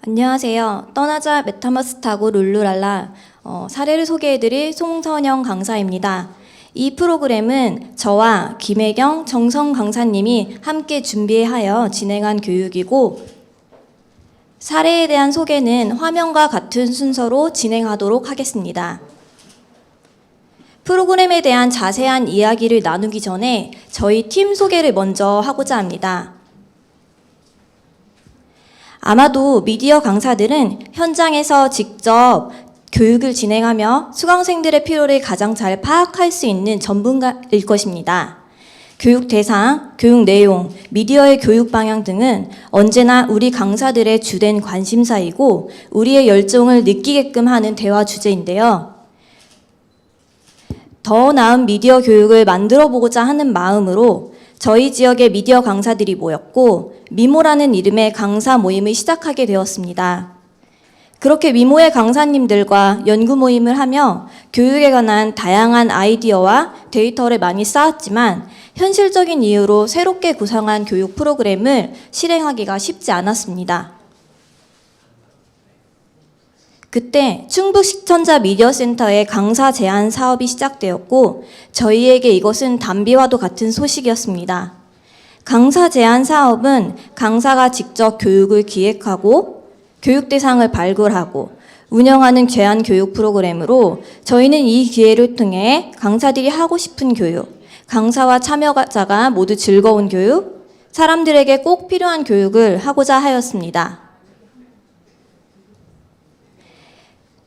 안녕하세요. 떠나자 메타버스 타고 룰루랄라 사례를 소개해드릴 송선영 강사입니다. 이 프로그램은 저와 김혜경, 정성 강사님이 함께 준비하여 진행한 교육이고 사례에 대한 소개는 화면과 같은 순서로 진행하도록 하겠습니다. 프로그램에 대한 자세한 이야기를 나누기 전에 저희 팀 소개를 먼저 하고자 합니다. 아마도 미디어 강사들은 현장에서 직접 교육을 진행하며 수강생들의 필요를 가장 잘 파악할 수 있는 전문가일 것입니다. 교육 대상, 교육 내용, 미디어의 교육 방향 등은 언제나 우리 강사들의 주된 관심사이고 우리의 열정을 느끼게끔 하는 대화 주제인데요. 더 나은 미디어 교육을 만들어 보고자 하는 마음으로 저희 지역의 미디어 강사들이 모였고 미모라는 이름의 강사 모임을 시작하게 되었습니다. 그렇게 미모의 강사님들과 연구 모임을 하며 교육에 관한 다양한 아이디어와 데이터를 많이 쌓았지만 현실적인 이유로 새롭게 구성한 교육 프로그램을 실행하기가 쉽지 않았습니다. 그때 충북식천자 미디어센터의 강사 제안 사업이 시작되었고 저희에게 이것은 담비와도 같은 소식이었습니다. 강사 제안 사업은 강사가 직접 교육을 기획하고 교육 대상을 발굴하고 운영하는 제안 교육 프로그램으로 저희는 이 기회를 통해 강사들이 하고 싶은 교육, 강사와 참여자가 모두 즐거운 교육, 사람들에게 꼭 필요한 교육을 하고자 하였습니다.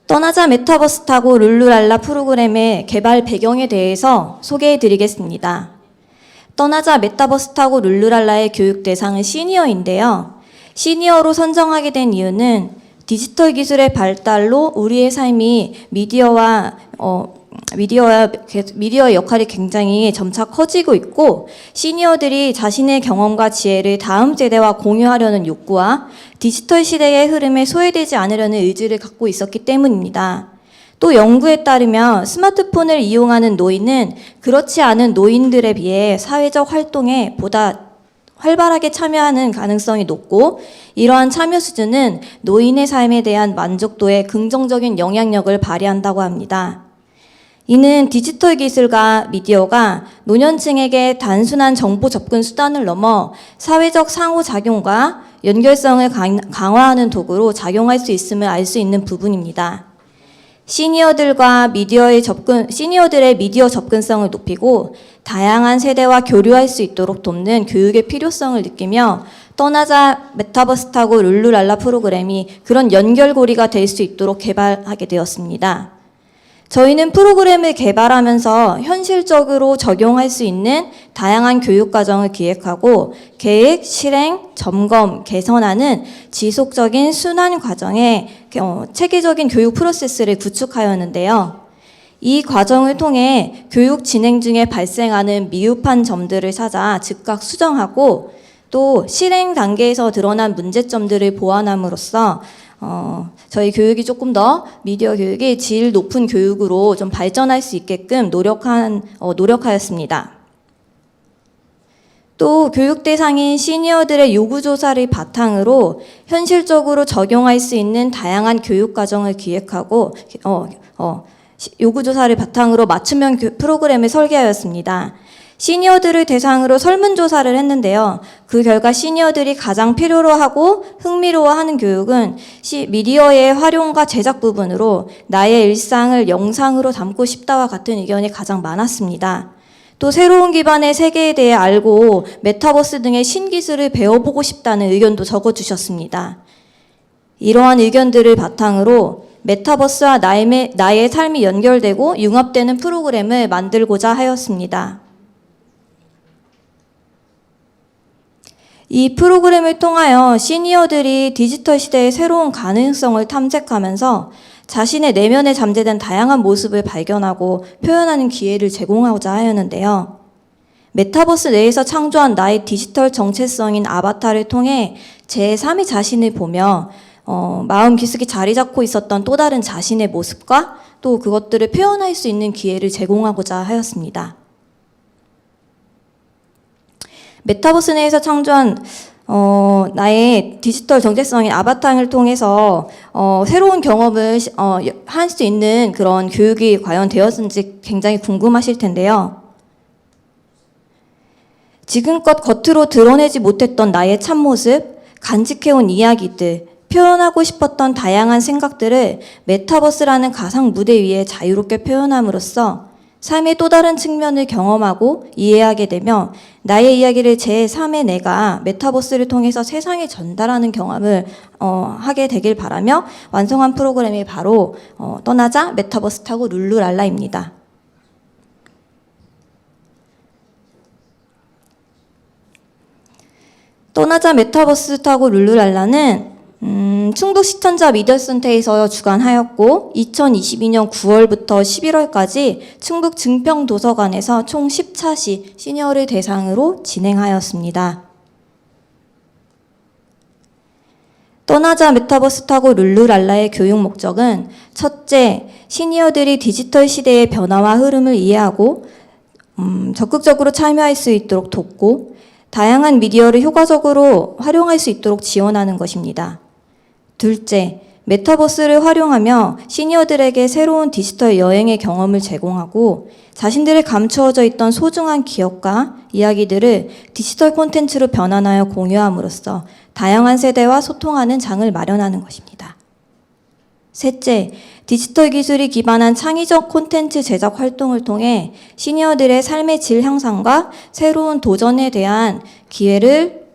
떠나자 메타버스 타고 룰루랄라 프로그램의 개발 배경에 대해서 소개해 드리겠습니다. 떠나자 메타버스 타고 룰루랄라의 교육 대상은 시니어인데요. 시니어로 선정하게 된 이유는 디지털 기술의 발달로 우리의 삶이 미디어의 역할이 굉장히 점차 커지고 있고 시니어들이 자신의 경험과 지혜를 다음 세대와 공유하려는 욕구와 디지털 시대의 흐름에 소외되지 않으려는 의지를 갖고 있었기 때문입니다. 또 연구에 따르면 스마트폰을 이용하는 노인은 그렇지 않은 노인들에 비해 사회적 활동에 보다 활발하게 참여하는 가능성이 높고 이러한 참여 수준은 노인의 삶에 대한 만족도에 긍정적인 영향력을 발휘한다고 합니다. 이는 디지털 기술과 미디어가 노년층에게 단순한 정보 접근 수단을 넘어 사회적 상호작용과 연결성을 강화하는 도구로 작용할 수 있음을 알 수 있는 부분입니다. 시니어들의 미디어 접근성을 높이고 다양한 세대와 교류할 수 있도록 돕는 교육의 필요성을 느끼며 떠나자 메타버스 타고 룰루랄라 프로그램이 그런 연결고리가 될 수 있도록 개발하게 되었습니다. 저희는 프로그램을 개발하면서 현실적으로 적용할 수 있는 다양한 교육 과정을 기획하고 계획, 실행, 점검, 개선하는 지속적인 순환 과정에 체계적인 교육 프로세스를 구축하였는데요. 이 과정을 통해 교육 진행 중에 발생하는 미흡한 점들을 찾아 즉각 수정하고 또 실행 단계에서 드러난 문제점들을 보완함으로써 저희 교육이 조금 더 미디어 교육이 질 높은 교육으로 좀 발전할 수 있게끔 노력하였습니다. 또 교육 대상인 시니어들의 요구조사를 바탕으로 현실적으로 적용할 수 있는 다양한 교육 과정을 기획하고 요구조사를 바탕으로 맞춤형 프로그램을 설계하였습니다. 시니어들을 대상으로 설문조사를 했는데요. 그 결과 시니어들이 가장 필요로 하고 흥미로워하는 교육은 미디어의 활용과 제작 부분으로 나의 일상을 영상으로 담고 싶다와 같은 의견이 가장 많았습니다. 또 새로운 기반의 세계에 대해 알고 메타버스 등의 신기술을 배워보고 싶다는 의견도 적어주셨습니다. 이러한 의견들을 바탕으로 메타버스와 나의 삶이 연결되고 융합되는 프로그램을 만들고자 하였습니다. 이 프로그램을 통하여 시니어들이 디지털 시대의 새로운 가능성을 탐색하면서 자신의 내면에 잠재된 다양한 모습을 발견하고 표현하는 기회를 제공하고자 하였는데요. 메타버스 내에서 창조한 나의 디지털 정체성인 아바타를 통해 제3의 자신을 보며 마음 깊숙이 자리 잡고 있었던 또 다른 자신의 모습과 또 그것들을 표현할 수 있는 기회를 제공하고자 하였습니다. 메타버스 내에서 창조한 나의 디지털 정체성인 아바타를 통해서 새로운 경험을 할 수 있는 그런 교육이 과연 되었는지 굉장히 궁금하실 텐데요. 지금껏 겉으로 드러내지 못했던 나의 참모습, 간직해온 이야기들, 표현하고 싶었던 다양한 생각들을 메타버스라는 가상 무대 위에 자유롭게 표현함으로써 삶의 또 다른 측면을 경험하고 이해하게 되며 나의 이야기를 제3의 내가 메타버스를 통해서 세상에 전달하는 경험을 하게 되길 바라며 완성한 프로그램이 바로 떠나자 메타버스 타고 룰루랄라입니다. 떠나자 메타버스 타고 룰루랄라는 충북 시천자 미디어센터에서 주관하였고 2022년 9월부터 11월까지 충북 증평도서관에서 총 10차시 시니어를 대상으로 진행하였습니다. 떠나자 메타버스 타고 룰루랄라의 교육 목적은 첫째, 시니어들이 디지털 시대의 변화와 흐름을 이해하고 적극적으로 참여할 수 있도록 돕고 다양한 미디어를 효과적으로 활용할 수 있도록 지원하는 것입니다. 둘째, 메타버스를 활용하며 시니어들에게 새로운 디지털 여행의 경험을 제공하고 자신들의 감추어져 있던 소중한 기억과 이야기들을 디지털 콘텐츠로 변환하여 공유함으로써 다양한 세대와 소통하는 장을 마련하는 것입니다. 셋째, 디지털 기술이 기반한 창의적 콘텐츠 제작 활동을 통해 시니어들의 삶의 질 향상과 새로운 도전에 대한 기회를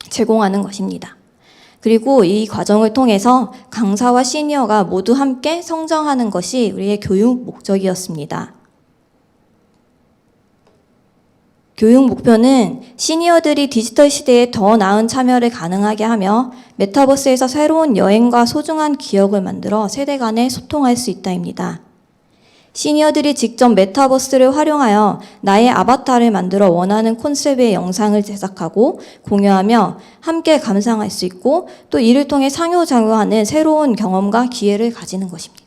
제공하는 것입니다. 그리고 이 과정을 통해서 강사와 시니어가 모두 함께 성장하는 것이 우리의 교육 목적이었습니다. 교육 목표는 시니어들이 디지털 시대에 더 나은 참여를 가능하게 하며 메타버스에서 새로운 여행과 소중한 기억을 만들어 세대 간에 소통할 수 있다입니다. 시니어들이 직접 메타버스를 활용하여 나의 아바타를 만들어 원하는 콘셉트의 영상을 제작하고 공유하며 함께 감상할 수 있고 또 이를 통해 상호작용하는 새로운 경험과 기회를 가지는 것입니다.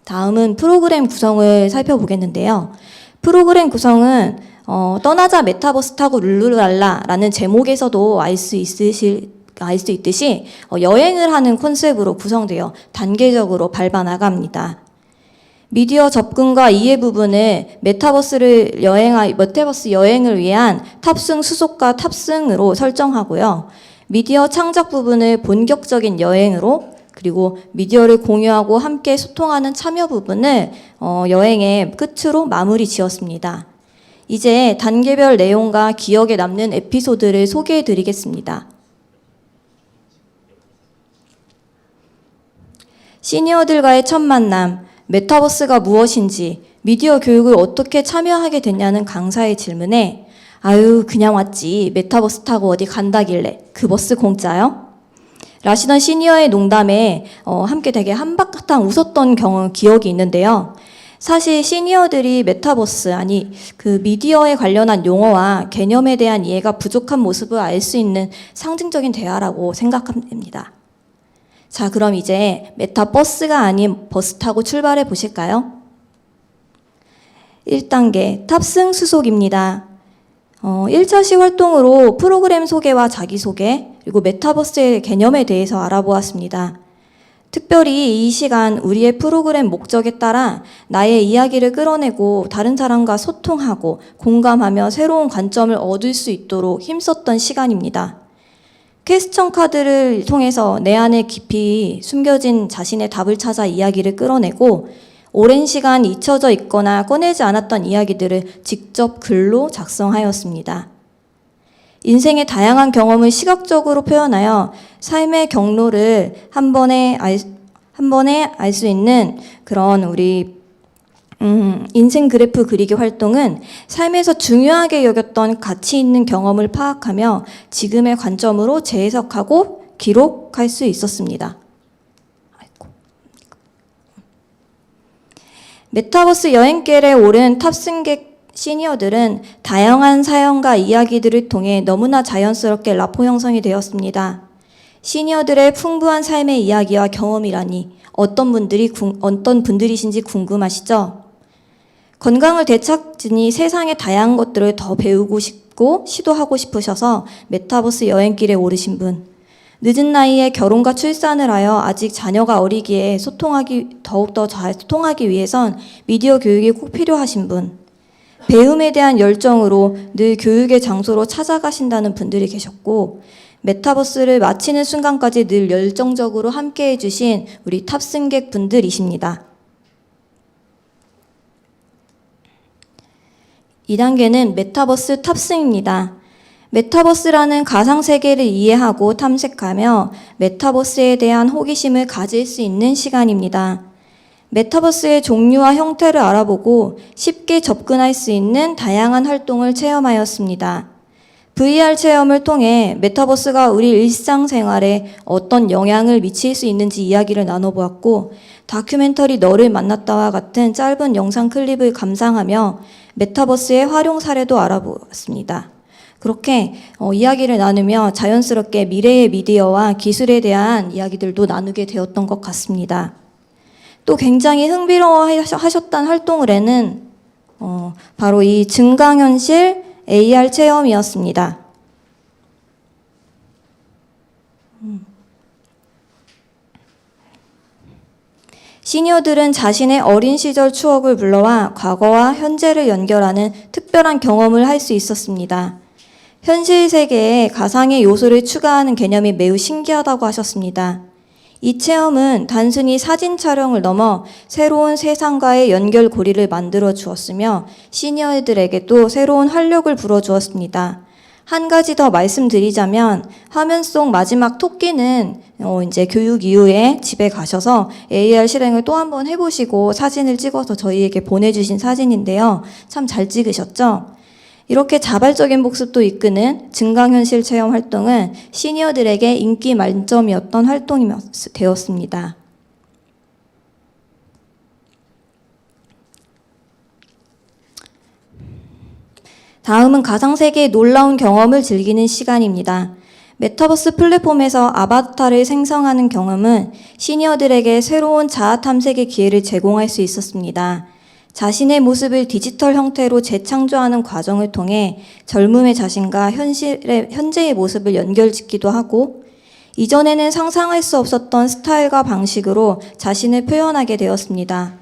다음은 프로그램 구성을 살펴보겠는데요. 프로그램 구성은 떠나자 메타버스 타고 룰루랄라라는 제목에서도 알 수 있듯이 여행을 하는 컨셉으로 구성되어 단계적으로 밟아 나갑니다. 미디어 접근과 이해 부분을 메타버스 여행을 위한 탑승 수속과 탑승으로 설정하고요. 미디어 창작 부분을 본격적인 여행으로 그리고 미디어를 공유하고 함께 소통하는 참여 부분을 여행의 끝으로 마무리 지었습니다. 이제 단계별 내용과 기억에 남는 에피소드를 소개해 드리겠습니다. 시니어들과의 첫 만남, 메타버스가 무엇인지, 미디어 교육을 어떻게 참여하게 됐냐는 강사의 질문에 아유 그냥 왔지 메타버스 타고 어디 간다길래 그 버스 공짜요? 라시던 시니어의 농담에 함께 되게 한바탕 웃었던 기억이 있는데요. 사실 시니어들이 메타버스 그 미디어에 관련한 용어와 개념에 대한 이해가 부족한 모습을 알 수 있는 상징적인 대화라고 생각합니다. 자, 그럼 이제 메타버스가 아닌 버스 타고 출발해 보실까요? 1단계 탑승 수속입니다. 1차시 활동으로 프로그램 소개와 자기소개 그리고 메타버스의 개념에 대해서 알아보았습니다. 특별히 이 시간 우리의 프로그램 목적에 따라 나의 이야기를 끌어내고 다른 사람과 소통하고 공감하며 새로운 관점을 얻을 수 있도록 힘썼던 시간입니다. 퀘스천 카드를 통해서 내 안에 깊이 숨겨진 자신의 답을 찾아 이야기를 끌어내고 오랜 시간 잊혀져 있거나 꺼내지 않았던 이야기들을 직접 글로 작성하였습니다. 인생의 다양한 경험을 시각적으로 표현하여 삶의 경로를 한 번에 알 수 있는 그런 우리 인생 그래프 그리기 활동은 삶에서 중요하게 여겼던 가치 있는 경험을 파악하며 지금의 관점으로 재해석하고 기록할 수 있었습니다. 메타버스 여행길에 오른 탑승객 시니어들은 다양한 사연과 이야기들을 통해 너무나 자연스럽게 라포 형성이 되었습니다. 시니어들의 풍부한 삶의 이야기와 경험이라니 어떤 분들이신지 궁금하시죠? 건강을 되찾으니 세상의 다양한 것들을 더 배우고 싶고 듣고 시도하고 싶으셔서 메타버스 여행길에 오르신 분, 늦은 나이에 결혼과 출산을 하여 아직 자녀가 어리기에 더욱더 잘 소통하기 위해선 미디어 교육이 꼭 필요하신 분, 배움에 대한 열정으로 늘 교육의 장소로 찾아가신다는 분들이 계셨고, 메타버스를 마치는 순간까지 늘 열정적으로 함께해 주신 우리 탑승객 분들이십니다. 2단계는 메타버스 탑승입니다. 메타버스라는 가상세계를 이해하고 탐색하며 메타버스에 대한 호기심을 가질 수 있는 시간입니다. 메타버스의 종류와 형태를 알아보고 쉽게 접근할 수 있는 다양한 활동을 체험하였습니다. VR 체험을 통해 메타버스가 우리 일상생활에 어떤 영향을 미칠 수 있는지 이야기를 나눠보았고, 다큐멘터리 너를 만났다와 같은 짧은 영상 클립을 감상하며 메타버스의 활용 사례도 알아보았습니다. 그렇게 이야기를 나누며 자연스럽게 미래의 미디어와 기술에 대한 이야기들도 나누게 되었던 것 같습니다. 또 굉장히 흥미로워하셨던 활동을에는 바로 이 증강현실 AR 체험이었습니다. 시니어들은 자신의 어린 시절 추억을 불러와 과거와 현재를 연결하는 특별한 경험을 할 수 있었습니다. 현실 세계에 가상의 요소를 추가하는 개념이 매우 신기하다고 하셨습니다. 이 체험은 단순히 사진 촬영을 넘어 새로운 세상과의 연결고리를 만들어 주었으며 시니어들에게도 새로운 활력을 불어주었습니다. 한 가지 더 말씀드리자면 화면 속 마지막 토끼는 이제 교육 이후에 집에 가셔서 AR 실행을 또 한번 해보시고 사진을 찍어서 저희에게 보내주신 사진인데요. 참 잘 찍으셨죠? 이렇게 자발적인 복습도 이끄는 증강현실 체험 활동은 시니어들에게 인기 만점이었던 활동이 되었습니다. 다음은 가상세계의 놀라운 경험을 즐기는 시간입니다. 메타버스 플랫폼에서 아바타를 생성하는 경험은 시니어들에게 새로운 자아 탐색의 기회를 제공할 수 있었습니다. 자신의 모습을 디지털 형태로 재창조하는 과정을 통해 젊음의 자신과 현재의 모습을 연결짓기도 하고, 이전에는 상상할 수 없었던 스타일과 방식으로 자신을 표현하게 되었습니다.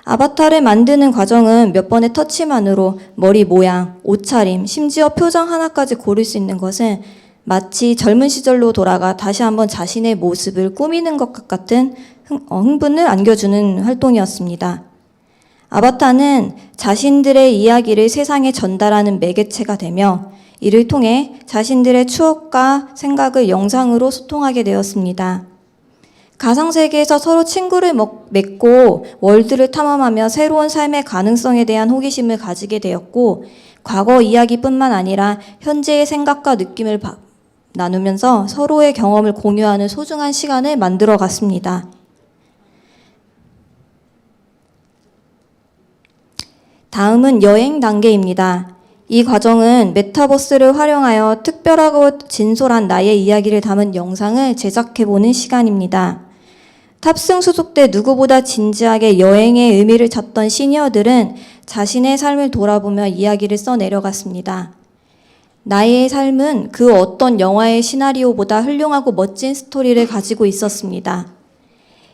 아바타를 만드는 과정은 몇 번의 터치만으로 머리 모양, 옷차림, 심지어 표정 하나까지 고를 수 있는 것은 마치 젊은 시절로 돌아가 다시 한번 자신의 모습을 꾸미는 것 같은 흥분을 안겨주는 활동이었습니다. 아바타는 자신들의 이야기를 세상에 전달하는 매개체가 되며 이를 통해 자신들의 추억과 생각을 영상으로 소통하게 되었습니다. 가상세계에서 서로 친구를 맺고 월드를 탐험하며 새로운 삶의 가능성에 대한 호기심을 가지게 되었고, 과거 이야기뿐만 아니라 현재의 생각과 느낌을 나누면서 서로의 경험을 공유하는 소중한 시간을 만들어 갔습니다. 다음은 여행 단계입니다. 이 과정은 메타버스를 활용하여 특별하고 진솔한 나의 이야기를 담은 영상을 제작해보는 시간입니다. 탑승 수속 때 누구보다 진지하게 여행의 의미를 찾던 시니어들은 자신의 삶을 돌아보며 이야기를 써내려갔습니다. 나의 삶은 그 어떤 영화의 시나리오보다 훌륭하고 멋진 스토리를 가지고 있었습니다.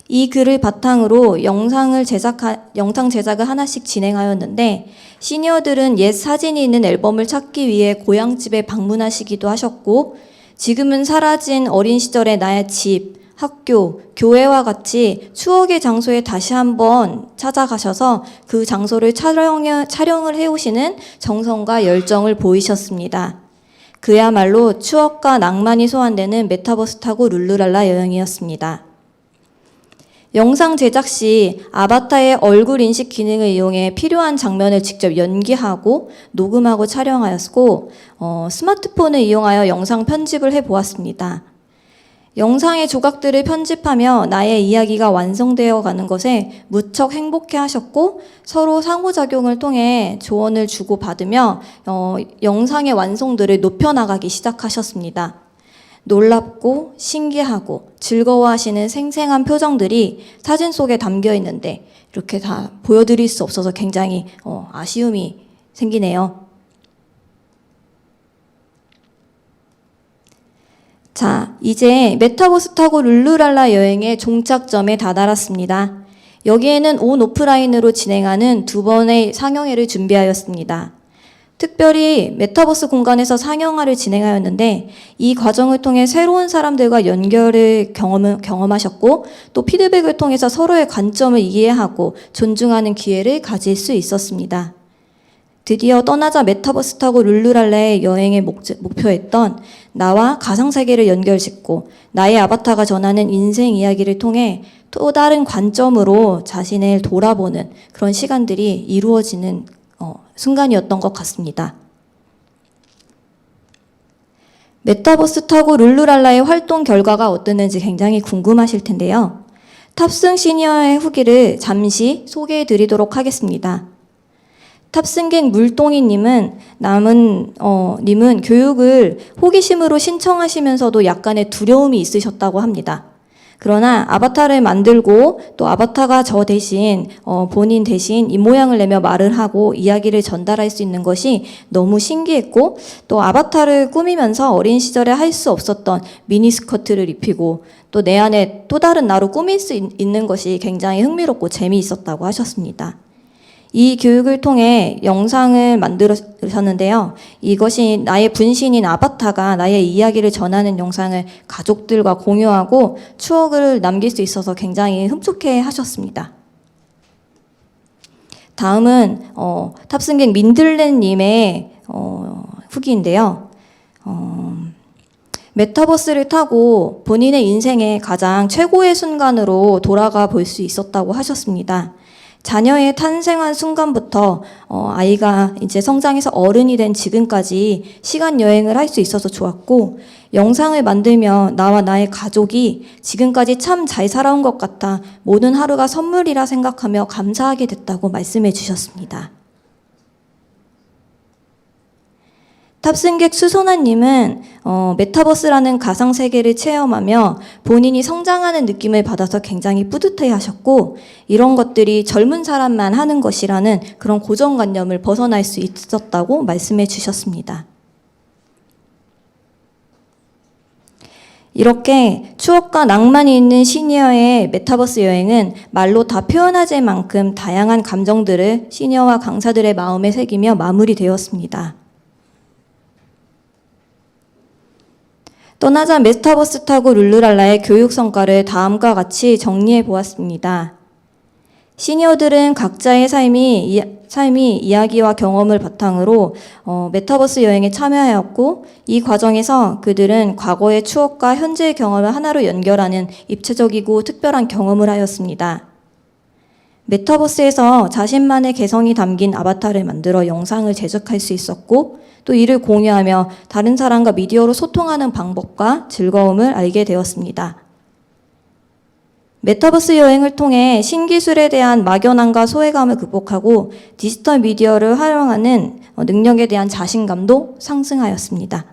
이 글을 바탕으로 영상 제작을 하나씩 진행하였는데, 시니어들은 옛 사진이 있는 앨범을 찾기 위해 고향집에 방문하시기도 하셨고, 지금은 사라진 어린 시절의 나의 집, 학교, 교회와 같이 추억의 장소에 다시 한번 찾아가셔서 그 장소를 촬영을 해오시는 정성과 열정을 보이셨습니다. 그야말로 추억과 낭만이 소환되는 메타버스 타고 룰루랄라 여행이었습니다. 영상 제작 시 아바타의 얼굴 인식 기능을 이용해 필요한 장면을 직접 연기하고 녹음하고 촬영하였고, 스마트폰을 이용하여 영상 편집을 해보았습니다. 영상의 조각들을 편집하며 나의 이야기가 완성되어 가는 것에 무척 행복해 하셨고, 서로 상호작용을 통해 조언을 주고받으며 영상의 완성도를 높여나가기 시작하셨습니다. 놀랍고 신기하고 즐거워하시는 생생한 표정들이 사진 속에 담겨 있는데 이렇게 다 보여드릴 수 없어서 굉장히 아쉬움이 생기네요. 자, 이제 메타버스 타고 룰루랄라 여행의 종착점에 다다랐습니다. 여기에는 온 오프라인으로 진행하는 2번의 상영회를 준비하였습니다. 특별히 메타버스 공간에서 상영회를 진행하였는데 이 과정을 통해 새로운 사람들과 연결을 경험하셨고 또 피드백을 통해서 서로의 관점을 이해하고 존중하는 기회를 가질 수 있었습니다. 드디어 떠나자 메타버스 타고 룰루랄라의 여행의 목표였던 나와 가상세계를 연결짓고 나의 아바타가 전하는 인생 이야기를 통해 또 다른 관점으로 자신을 돌아보는 그런 시간들이 이루어지는 순간이었던 것 같습니다. 메타버스 타고 룰루랄라의 활동 결과가 어땠는지 굉장히 궁금하실 텐데요. 탑승 시니어의 후기를 잠시 소개해 드리도록 하겠습니다. 탑승객 물동이님은 님은 교육을 호기심으로 신청하시면서도 약간의 두려움이 있으셨다고 합니다. 그러나 아바타를 만들고 또 아바타가 저 대신 본인 대신 입모양을 내며 말을 하고 이야기를 전달할 수 있는 것이 너무 신기했고 또 아바타를 꾸미면서 어린 시절에 할 수 없었던 미니스커트를 입히고 또 내 안에 또 다른 나로 꾸밀 수 있는 것이 굉장히 흥미롭고 재미있었다고 하셨습니다. 이 교육을 통해 영상을 만들으셨는데요. 이것이 나의 분신인 아바타가 나의 이야기를 전하는 영상을 가족들과 공유하고 추억을 남길 수 있어서 굉장히 흡족해 하셨습니다. 다음은 탑승객 민들레님의 후기인데요. 메타버스를 타고 본인의 인생의 가장 최고의 순간으로 돌아가 볼 수 있었다고 하셨습니다. 자녀의 탄생한 순간부터 아이가 이제 성장해서 어른이 된 지금까지 시간 여행을 할 수 있어서 좋았고 영상을 만들며 나와 나의 가족이 지금까지 참 잘 살아온 것 같아 모든 하루가 선물이라 생각하며 감사하게 됐다고 말씀해 주셨습니다. 탑승객 수선아님은 메타버스라는 가상세계를 체험하며 본인이 성장하는 느낌을 받아서 굉장히 뿌듯해 하셨고 이런 것들이 젊은 사람만 하는 것이라는 그런 고정관념을 벗어날 수 있었다고 말씀해 주셨습니다. 이렇게 추억과 낭만이 있는 시니어의 메타버스 여행은 말로 다 표현하지 만큼 다양한 감정들을 시니어와 강사들의 마음에 새기며 마무리되었습니다. 떠나자 메타버스 타고 룰루랄라의 교육 성과를 다음과 같이 정리해 보았습니다. 시니어들은 각자의 삶이 이야기와 경험을 바탕으로 메타버스 여행에 참여하였고 이 과정에서 그들은 과거의 추억과 현재의 경험을 하나로 연결하는 입체적이고 특별한 경험을 하였습니다. 메타버스에서 자신만의 개성이 담긴 아바타를 만들어 영상을 제작할 수 있었고 또 이를 공유하며 다른 사람과 미디어로 소통하는 방법과 즐거움을 알게 되었습니다. 메타버스 여행을 통해 신기술에 대한 막연함과 소외감을 극복하고 디지털 미디어를 활용하는 능력에 대한 자신감도 상승하였습니다.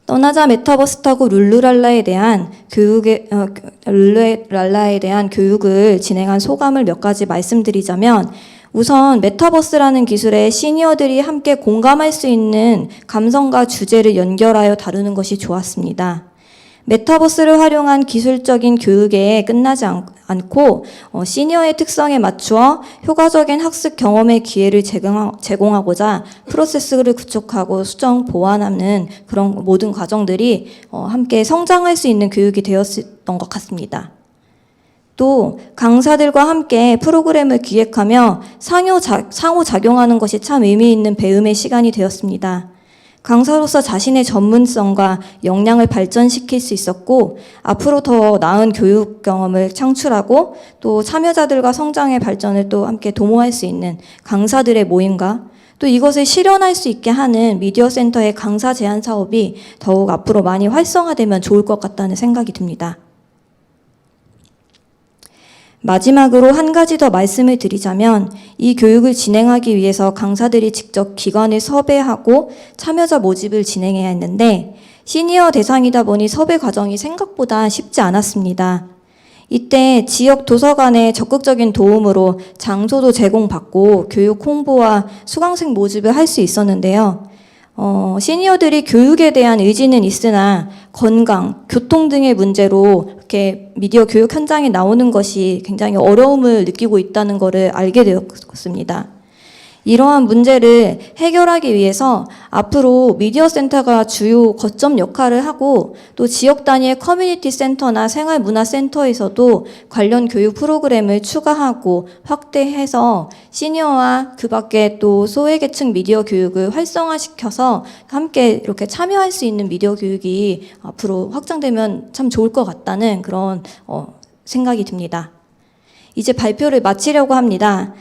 떠나자 메타버스 타고 룰루랄라에 대한 교육을 진행한 소감을 몇 가지 말씀드리자면 우선 메타버스라는 기술에 시니어들이 함께 공감할 수 있는 감성과 주제를 연결하여 다루는 것이 좋았습니다. 메타버스를 활용한 기술적인 교육에 끝나지 않고 시니어의 특성에 맞추어 효과적인 학습 경험의 기회를 제공하고자 프로세스를 구축하고 수정, 보완하는 그런 모든 과정들이 함께 성장할 수 있는 교육이 되었던 것 같습니다. 또 강사들과 함께 프로그램을 기획하며 상호작용하는 것이 참 의미 있는 배움의 시간이 되었습니다. 강사로서 자신의 전문성과 역량을 발전시킬 수 있었고 앞으로 더 나은 교육 경험을 창출하고 또 참여자들과 성장의 발전을 또 함께 도모할 수 있는 강사들의 모임과 또 이것을 실현할 수 있게 하는 미디어 센터의 강사 제안 사업이 더욱 앞으로 많이 활성화되면 좋을 것 같다는 생각이 듭니다. 마지막으로 한 가지 더 말씀을 드리자면 이 교육을 진행하기 위해서 강사들이 직접 기관을 섭외하고 참여자 모집을 진행해야 했는데 시니어 대상이다 보니 섭외 과정이 생각보다 쉽지 않았습니다. 이때 지역 도서관의 적극적인 도움으로 장소도 제공받고 교육 홍보와 수강생 모집을 할 수 있었는데요. 시니어들이 교육에 대한 의지는 있으나 건강, 교통 등의 문제로 이렇게 미디어 교육 현장에 나오는 것이 굉장히 어려움을 느끼고 있다는 것을 알게 되었습니다. 이러한 문제를 해결하기 위해서 앞으로 미디어 센터가 주요 거점 역할을 하고 또 지역 단위의 커뮤니티 센터나 생활문화센터에서도 관련 교육 프로그램을 추가하고 확대해서 시니어와 그 밖에 또 소외계층 미디어 교육을 활성화시켜서 함께 이렇게 참여할 수 있는 미디어 교육이 앞으로 확장되면 참 좋을 것 같다는 그런 생각이 듭니다. 이제 발표를 마치려고 합니다.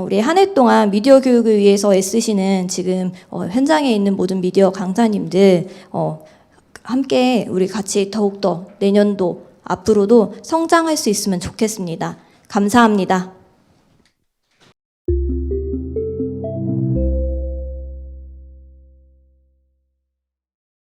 우리 한 해 동안 미디어 교육을 위해서 애쓰시는 지금 현장에 있는 모든 미디어 강사님들 함께 우리 같이 더욱더 내년도 앞으로도 성장할 수 있으면 좋겠습니다. 감사합니다.